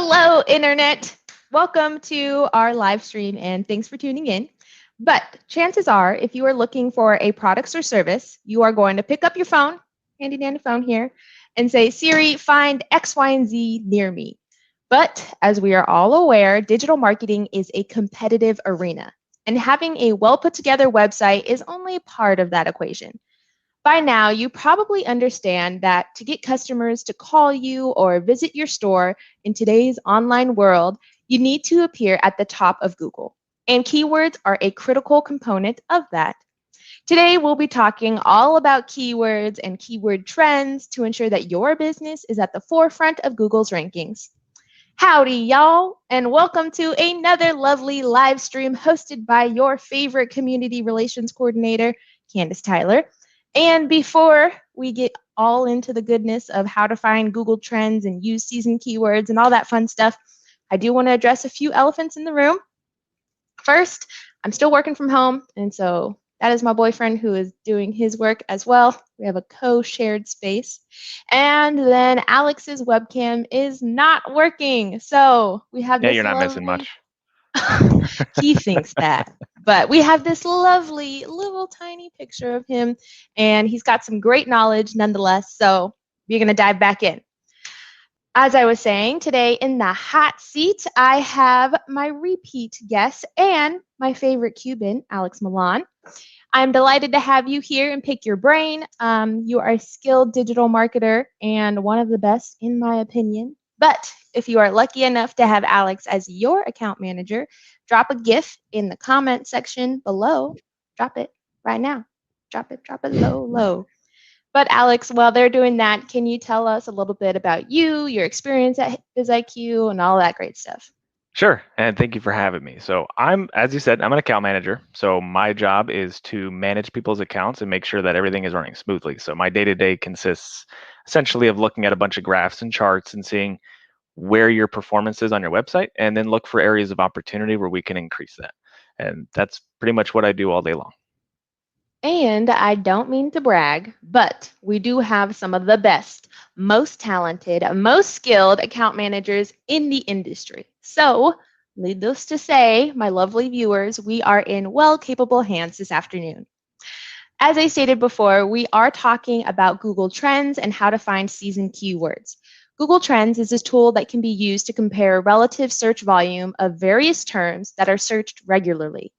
Hello, Internet. Welcome to our live stream and thanks for tuning in. But chances are, if you are looking for a product or service, you are going to pick up your phone, handy dandy phone here, and say, Siri, find X, Y, and Z near me. But as we are all aware, digital marketing is a competitive arena, and having a well put together website is only part of that equation. By now, you probably understand that to get customers to call you or visit your store in today's online world, you need to appear at the top of Google. And keywords are a critical component of that. Today, we'll be talking all about keywords and keyword trends to ensure that your business is at the forefront of Google's rankings. Howdy, y'all, and welcome to another lovely live stream hosted by your favorite community relations coordinator, Candice Tyler. And before we get all into the goodness of how to find Google Trends and use season keywords and all that fun stuff, I do want to address a few elephants in the room. First, I'm still working from home, and so that is my boyfriend who is doing his work as well. We have a co-shared space. And then Alex's webcam is not working. So we have this you're not missing lovely... much. He thinks that. But we have this lovely little tiny picture of him, and he's got some great knowledge nonetheless. So we're going to dive back in. As I was saying, today in the hot seat, I have my repeat guest and my favorite Cuban, Alex Milan. I'm delighted to have you here and pick your brain. You are a skilled digital marketer and one of the best, in my opinion. But if you are lucky enough to have Alex as your account manager, drop a GIF in the comment section below. Drop it right now. Drop it low, low. But Alex, while they're doing that, can you tell us a little bit about you, your experience at BizIQ, and all that great stuff? Sure, and thank you for having me. So as you said, I'm an account manager. So my job is to manage people's accounts and make sure that everything is running smoothly. So my day-to-day consists essentially of looking at a bunch of graphs and charts and seeing where your performance is on your website, and then look for areas of opportunity where we can increase that. And that's pretty much what I do all day long. And I don't mean to brag, but we do have some of the best, most talented, most skilled account managers in the industry. So, needless to say, my lovely viewers, we are in well-capable hands this afternoon. As I stated before, we are talking about Google Trends and how to find season keywords. Google Trends is a tool that can be used to compare relative search volume of various terms that are searched regularly.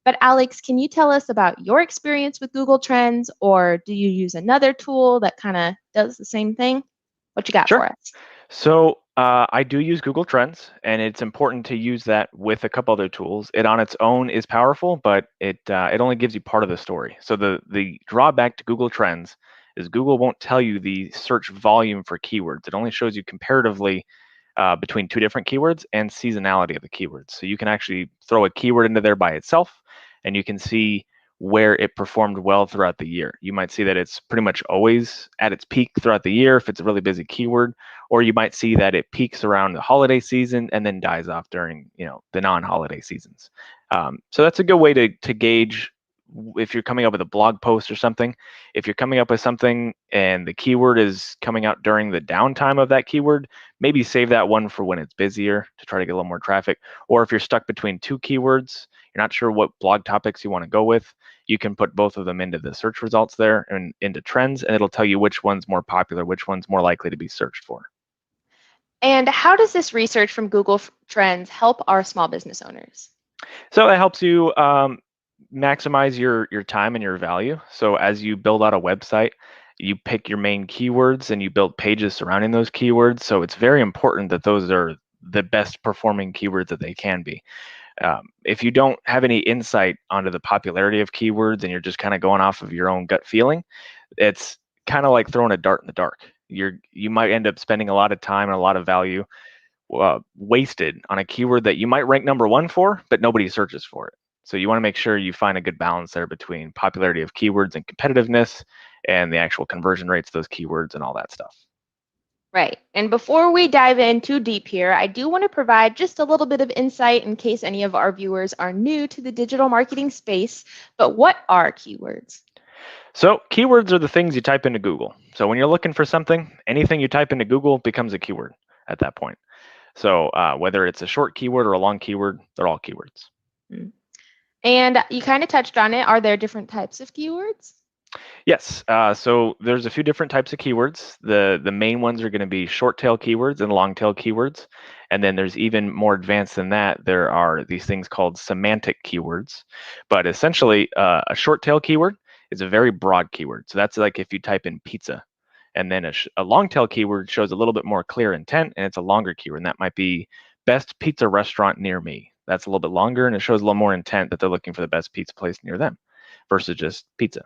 But Alex, can you tell us about your experience with Google Trends, or do you use another tool that kind of does the same thing? What you got Sure. for us? So I do use Google Trends, and it's important to use that with a couple other tools. It on its own is powerful, but it only gives you part of the story. So the drawback to Google Trends is Google won't tell you the search volume for keywords. It only shows you comparatively between two different keywords and seasonality of the keywords. So you can actually throw a keyword into there by itself, and you can see where it performed well throughout the year. You might see that it's pretty much always at its peak throughout the year if it's a really busy keyword, or you might see that it peaks around the holiday season and then dies off during the non-holiday seasons. So that's a good way to gauge if you're coming up with a blog post or something. If you're coming up with something and the keyword is coming out during the downtime of that keyword, maybe save that one for when it's busier to try to get a little more traffic. Or if you're stuck between two keywords, you're not sure what blog topics you want to go with, you can put both of them into the search results there and into trends, and it'll tell you which one's more popular, which one's more likely to be searched for. And how does this research from Google Trends help our small business owners? So it helps you maximize your time and your value. So as you build out a website, you pick your main keywords and you build pages surrounding those keywords. So it's very important that those are the best performing keywords that they can be. If you don't have any insight onto the popularity of keywords and you're just kind of going off of your own gut feeling, it's kind of like throwing a dart in the dark. You might end up spending a lot of time and a lot of value wasted on a keyword that you might rank number one for, but nobody searches for it. So you want to make sure you find a good balance there between popularity of keywords and competitiveness and the actual conversion rates of those keywords and all that stuff. Right. And before we dive in too deep here, I do want to provide just a little bit of insight in case any of our viewers are new to the digital marketing space. But what are keywords? So keywords are the things you type into Google. So when you're looking for something, anything you type into Google becomes a keyword at that point. So whether it's a short keyword or a long keyword, they're all keywords. Mm. And you kind of touched on it. Are there different types of keywords? Yes, so there's a few different types of keywords. The main ones are going to be short tail keywords and long tail keywords. And then there's even more advanced than that. There are these things called semantic keywords. But essentially, a short tail keyword is a very broad keyword. So that's like if you type in pizza. And then a long tail keyword shows a little bit more clear intent, and it's a longer keyword. And that might be best pizza restaurant near me. That's a little bit longer, and it shows a little more intent that they're looking for the best pizza place near them versus just pizza.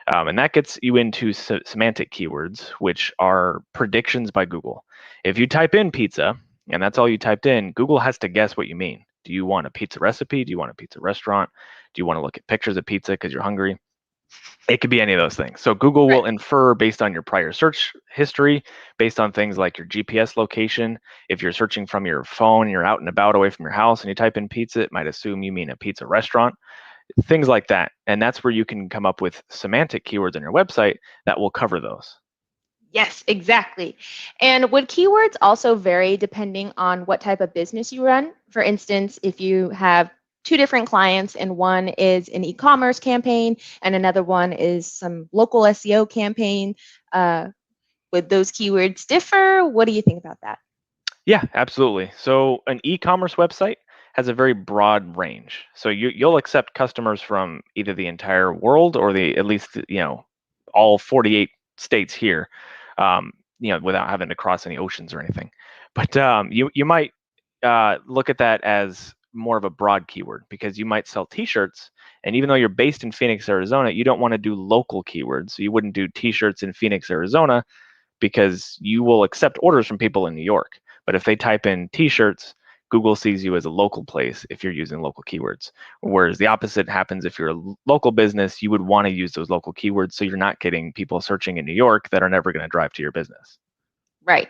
And that gets you into semantic keywords, which are predictions by Google. If you type in pizza, and that's all you typed in, Google has to guess what you mean. Do you want a pizza recipe? Do you want a pizza restaurant? Do you want to look at pictures of pizza because you're hungry? It could be any of those things. So Google will Right. infer based on your prior search history, based on things like your GPS location. If you're searching from your phone, you're out and about away from your house, and you type in pizza, it might assume you mean a pizza restaurant, things like that. And that's where you can come up with semantic keywords on your website that will cover those. Yes, exactly. And would keywords also vary depending on what type of business you run? For instance, if you have two different clients and one is an e-commerce campaign and another one is some local SEO campaign, uh, would those keywords differ? What do you think about that? Yeah, absolutely. So an e-commerce website has a very broad range. So you'll accept customers from either the entire world or the at least all 48 states here, without having to cross any oceans or anything. But you might look at that as more of a broad keyword because you might sell T-shirts, and even though you're based in Phoenix, Arizona, you don't want to do local keywords. So you wouldn't do T-shirts in Phoenix, Arizona, because you will accept orders from people in New York. But if they type in T-shirts, Google sees you as a local place if you're using local keywords. Whereas the opposite happens if you're a local business, you would want to use those local keywords so you're not getting people searching in New York that are never going to drive to your business. Right.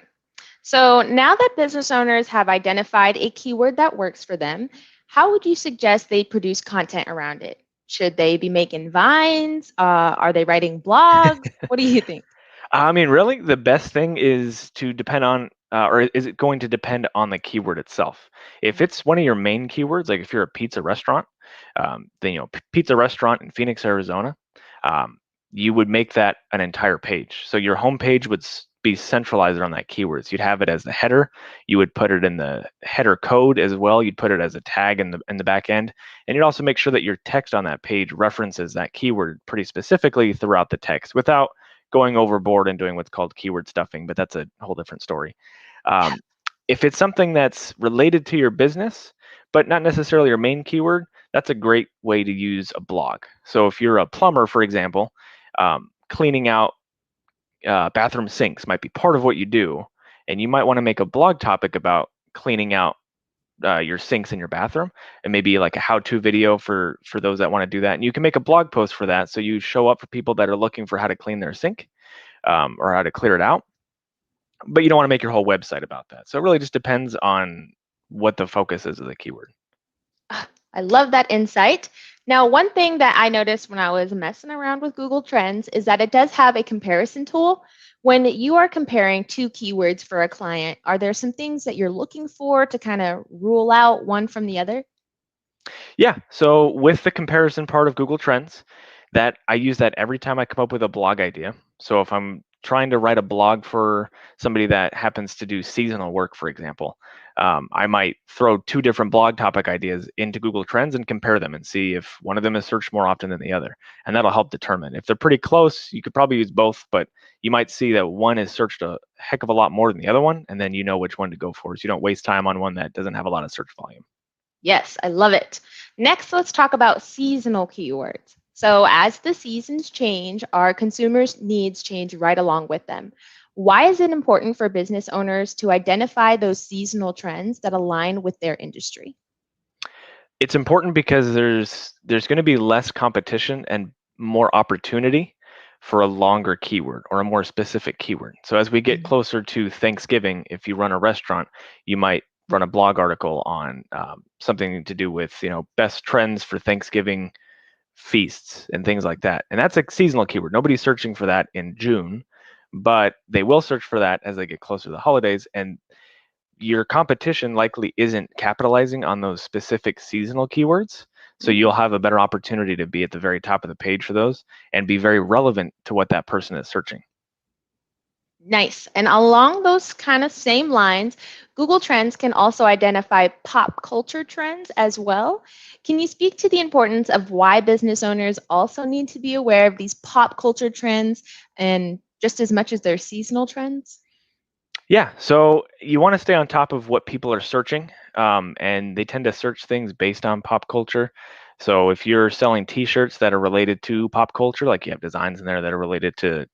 So now that business owners have identified a keyword that works for them, how would you suggest they produce content around it? Should they be making vines? Are they writing blogs? What do you think? I mean, really, the best thing is to depend on, or is it going to depend on the keyword itself? If it's one of your main keywords, like if you're a pizza restaurant, then pizza restaurant in Phoenix, Arizona, um, you would make that an entire page. So your homepage would be centralized around that keyword. So you'd have it as the header. You would put it in the header code as well. You'd put it as a tag in the back end, and you'd also make sure that your text on that page references that keyword pretty specifically throughout the text without going overboard and doing what's called keyword stuffing, but that's a whole different story. Um, if it's something that's related to your business, but not necessarily your main keyword, that's a great way to use a blog. So if you're a plumber, for example, cleaning out bathroom sinks might be part of what you do, and you might want to make a blog topic about cleaning out your sinks in your bathroom, and maybe like a how-to video for those that want to do that. And you can make a blog post for that, so you show up for people that are looking for how to clean their sink, or how to clear it out. But you don't want to make your whole website about that. So it really just depends on what the focus is of the keyword. Ah, I love that insight. Now, one thing that I noticed when I was messing around with Google Trends is that it does have a comparison tool. When you are comparing two keywords for a client, are there some things that you're looking for to kind of rule out one from the other? Yeah. So with the comparison part of Google Trends, that I use that every time I come up with a blog idea. So if I'm trying to write a blog for somebody that happens to do seasonal work, for example, I might throw two different blog topic ideas into Google Trends and compare them and see if one of them is searched more often than the other. And that'll help determine. If they're pretty close, you could probably use both, but you might see that one is searched a heck of a lot more than the other one, and then you know which one to go for. So you don't waste time on one that doesn't have a lot of search volume. Yes, I love it. Next, let's talk about seasonal keywords. So, as the seasons change, our consumers' needs change right along with them. Why is it important for business owners to identify those seasonal trends that align with their industry? It's important because there's going to be less competition and more opportunity for a longer keyword or a more specific keyword. So as we get Mhm. closer to Thanksgiving, if you run a restaurant, you might run a blog article on something to do with best trends for Thanksgiving feasts and things like that. And that's a seasonal keyword. Nobody's searching for that in June, but they will search for that as they get closer to the holidays. And your competition likely isn't capitalizing on those specific seasonal keywords. So Mm. you'll have a better opportunity to be at the very top of the page for those and be very relevant to what that person is searching. Nice. And along those kind of same lines, Google Trends can also identify pop culture trends as well. Can you speak to the importance of why business owners also need to be aware of these pop culture trends and just as much as their seasonal trends? Yeah, so you want to stay on top of what people are searching, and they tend to search things based on pop culture. So if you're selling T-shirts that are related to pop culture, like you have designs in there that are related to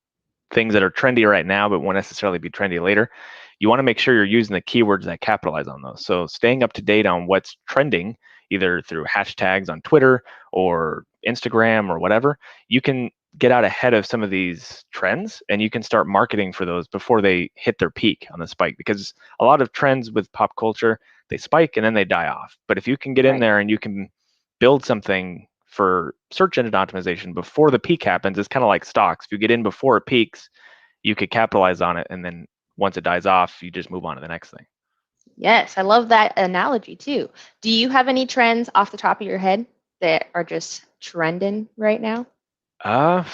things that are trendy right now but won't necessarily be trendy later, you want to make sure you're using the keywords that capitalize on those. So staying up to date on what's trending, either through hashtags on Twitter or Instagram or whatever, you can get out ahead of some of these trends and you can start marketing for those before they hit their peak on the spike, because a lot of trends with pop culture, they spike and then they die off. But if you can get in Right. there and you can build something for search engine optimization before the peak happens, it's kind of like stocks. If you get in before it peaks, you could capitalize on it, and then once it dies off, you just move on to the next thing. Yes, I love that analogy too. Do you have any trends off the top of your head that are just trending right now? Uh,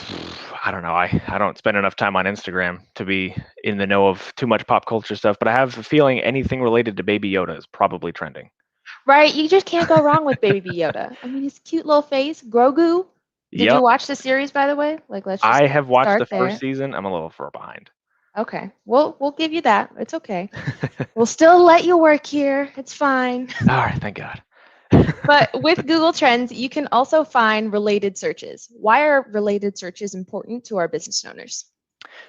I don't know. I don't spend enough time on Instagram to be in the know of too much pop culture stuff, but I have a feeling anything related to Baby Yoda is probably trending. Right, you just can't go wrong with Baby Yoda. I mean, his cute little face, Grogu. Did you Yep. watch the series, by the way? Like, let's just I have watched the start first there. season. I'm a little far behind. Okay, we'll give you that. It's okay. We'll still let you work here. It's fine. All right, thank God. But with Google Trends, you can also find related searches. Why are related searches important to our business owners?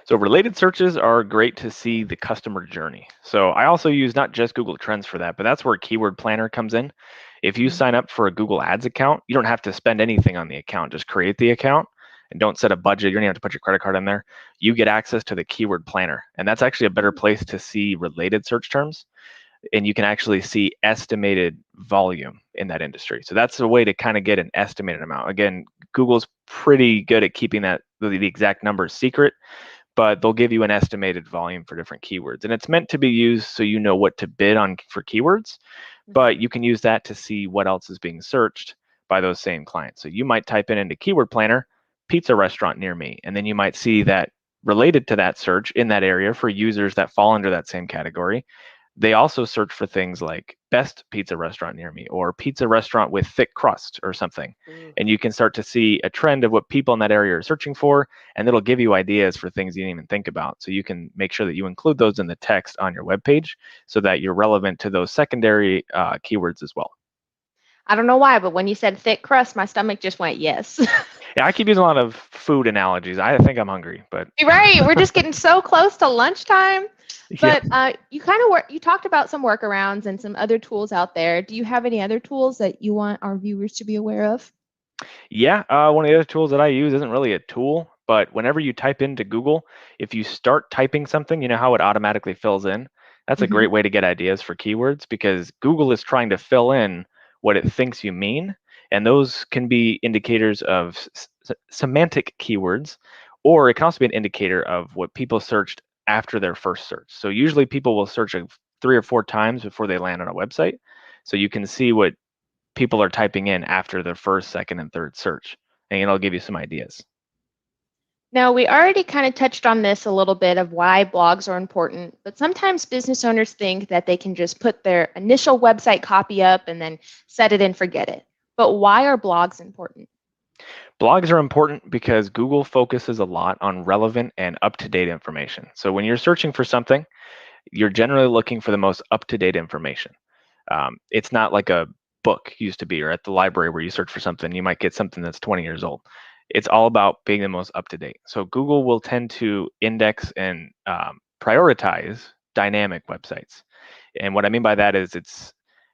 So related searches are great to see the customer journey. So I also use not just Google Trends for that, but that's where Keyword Planner comes in. If you Mhm. sign up for a Google Ads account, you don't have to spend anything on the account. Just create the account and don't set a budget. You don't even have to put your credit card in there. You get access to the Keyword Planner. And that's actually a better place to see related search terms. And you can actually see estimated volume in that industry. So that's a way to kind of get an estimated amount. Again, Google's pretty good at keeping that the exact numbers secret, but they'll give you an estimated volume for different keywords. And it's meant to be used so you know what to bid on for keywords, Mhm. but you can use that to see what else is being searched by those same clients. So you might type in into Keyword Planner, pizza restaurant near me, and then you might see that related to that search in that area for users that fall under that same category. They also search for things like best pizza restaurant near me or pizza restaurant with thick crust or something. Ooh. And you can start to see a trend of what people in that area are searching for, and it'll give you ideas for things you didn't even think about. So you can make sure that you include those in the text on your web page so that you're relevant to those secondary keywords as well. I don't know why, but when you said thick crust, my stomach just went yes. Yeah, I keep using a lot of food analogies. I think I'm hungry, but Right, we're just getting so close to lunchtime. yeah. But you kind of you talked about some workarounds and some other tools out there. Do you have any other tools that you want our viewers to be aware of? Yeah, one of the other tools that I use isn't really a tool, but whenever you type into Google, if you start typing something, you know how it automatically fills in? That's a Hmm. great way to get ideas for keywords because Google is trying to fill in what it thinks you mean. And those can be indicators of semantic keywords, or it can also be an indicator of what people searched after their first search. So usually people will search 3 or 4 times before they land on a website. So you can see what people are typing in after their first, second, and third search, and it'll give you some ideas. Now, we already kind of touched on this a little bit of why blogs are important, but sometimes business owners think that they can just put their initial website copy up and then set it and forget it. But why are blogs important? Blogs are important because Google focuses a lot on relevant and up-to-date information. So when you're searching for something, you're generally looking for the most up-to-date information. It's not like a book used to be, or at the library where you search for something, you might get something that's 20 years old. It's all about being the most up-to-date. So Google will tend to index and prioritize dynamic websites. And what I mean by that is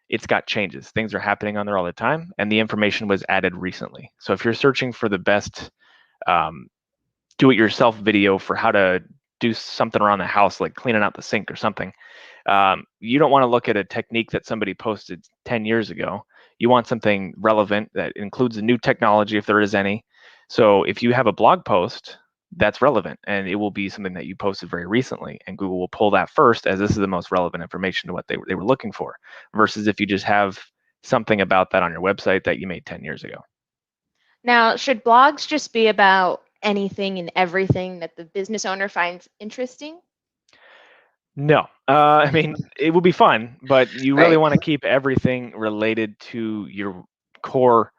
it's got changes. Things are happening on there all the time, and the information was added recently. So if you're searching for the best um, do-it-yourself video for how to do something around the house, like cleaning out the sink or something, you don't want to look at a technique that somebody posted 10 years ago. You want something relevant that includes the new technology if there is any. So if you have a blog post that's relevant, and it will be something that you posted very recently, and Google will pull that first as this is the most relevant information to what they were looking for, versus if you just have something about that on your website that you made 10 years ago. Now, should blogs just be about anything and everything that the business owner finds interesting? No, I mean, it will be fun, but you really Right. want to keep everything related to your core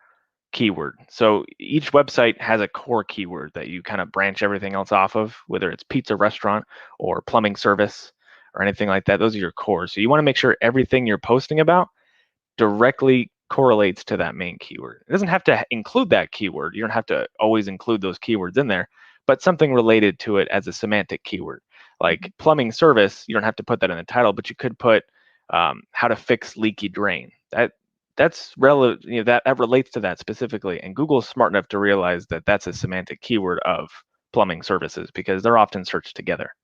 keyword. So each website has a core keyword that you kind of branch everything else off of, whether it's pizza restaurant or plumbing service or anything like that. Those are your cores. So you want to make sure everything you're posting about directly correlates to that main keyword. It doesn't have to include that keyword. You don't have to always include those keywords in there, but something related to it as a semantic keyword. Like plumbing service, you don't have to put that in the title, but you could put how to fix leaky drain. That's relevant. That relates to that specifically, and Google is smart enough to realize that that's a semantic keyword of plumbing services because they're often searched together.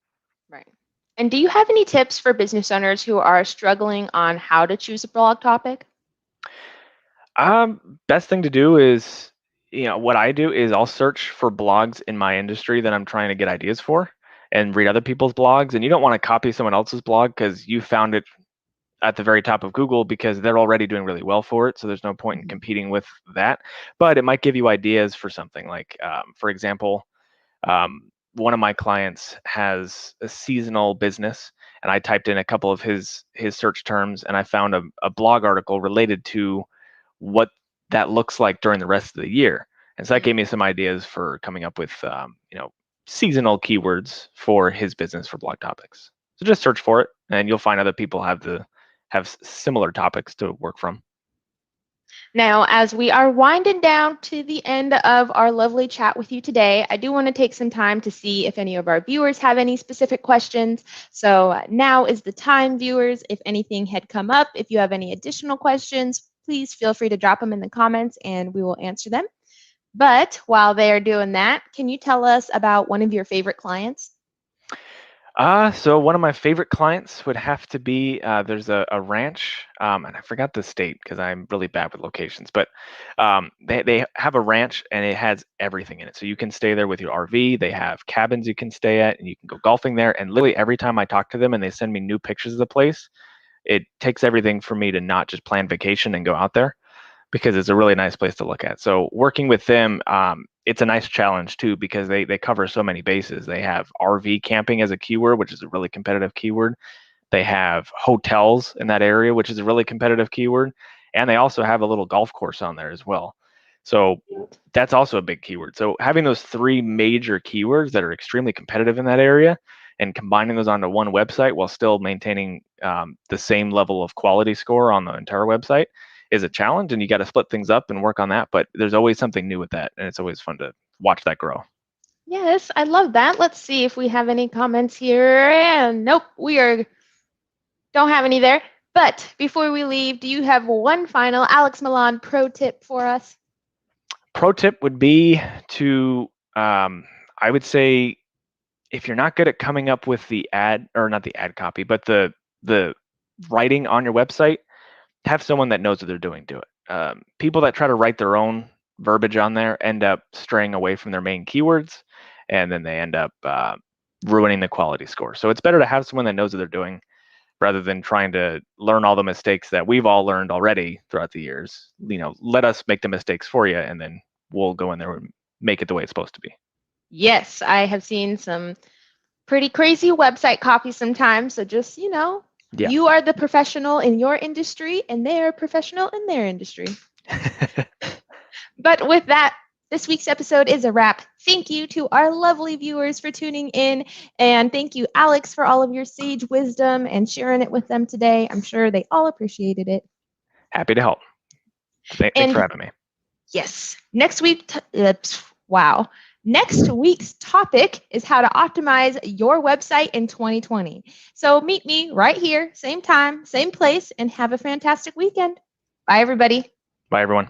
Right. And do you have any tips for business owners who are struggling on how to choose a blog topic? Best thing to do is, what I do is I'll search for blogs in my industry that I'm trying to get ideas for and read other people's blogs. And you don't want to copy someone else's blog because you found it at the very top of Google because they're already doing really well for it. So there's no point in competing with that. But it might give you ideas for something like, for example, one of my clients has a seasonal business, and I typed in a couple of his search terms, and I found a blog article related to what that looks like during the rest of the year. And so that gave me some ideas for coming up with seasonal keywords for his business for blog topics. So just search for it, and you'll find other people have similar topics to work from. Now, as we are winding down to the end of our lovely chat with you today, I do want to take some time to see if any of our viewers have any specific questions. So now is the time, viewers. If anything had come up, if you have any additional questions, please feel free to drop them in the comments and we will answer them. But while they are doing that, can you tell us about one of your favorite clients? So one of my favorite clients would have to be there's a ranch, and I forgot the state because I'm really bad with locations, but they have a ranch and it has everything in it. So you can stay there with your RV. They have cabins you can stay at, and you can go golfing there. And literally every time I talk to them and they send me new pictures of the place, it takes everything for me to not just plan vacation and go out there because it's a really nice place to look at. So working with them, it's a nice challenge too because they cover so many bases. They have RV camping as a keyword, which is a really competitive keyword. They have hotels in that area, which is a really competitive keyword. And they also have a little golf course on there as well. So that's also a big keyword. So having those three major keywords that are extremely competitive in that area and combining those onto one website while still maintaining the same level of quality score on the entire website is a challenge, and you got to split things up and work on that. But there's always something new with that, and it's always fun to watch that grow. Yes, I love that. Let's see if we have any comments here. And nope, don't have any there. But before we leave, do you have one final Alex Milan pro tip for us? Pro tip would be to, I would say, if you're not good at coming up with the ad, or not the ad copy, but the writing on your website, have someone that knows what they're doing do it. People that try to write their own verbiage on there end up straying away from their main keywords, and then they end up ruining the quality score. So it's better to have someone that knows what they're doing rather than trying to learn all the mistakes that we've all learned already throughout the years. Let us make the mistakes for you, and then we'll go in there and make it the way it's supposed to be. Yes, I have seen some pretty crazy website copy sometimes. So just, Yeah. you are the professional in your industry and they are professional in their industry. But with that, this week's episode is a wrap. Thank you to our lovely viewers for tuning in. And thank you, Alex, for all of your sage wisdom and sharing it with them today. I'm sure they all appreciated it. Happy to help. Thanks for having me. Yes. Next week, wow. Next week's topic is how to optimize your website in 2020. So meet me right here, same time, same place, and have a fantastic weekend. Bye, everybody. Bye, everyone.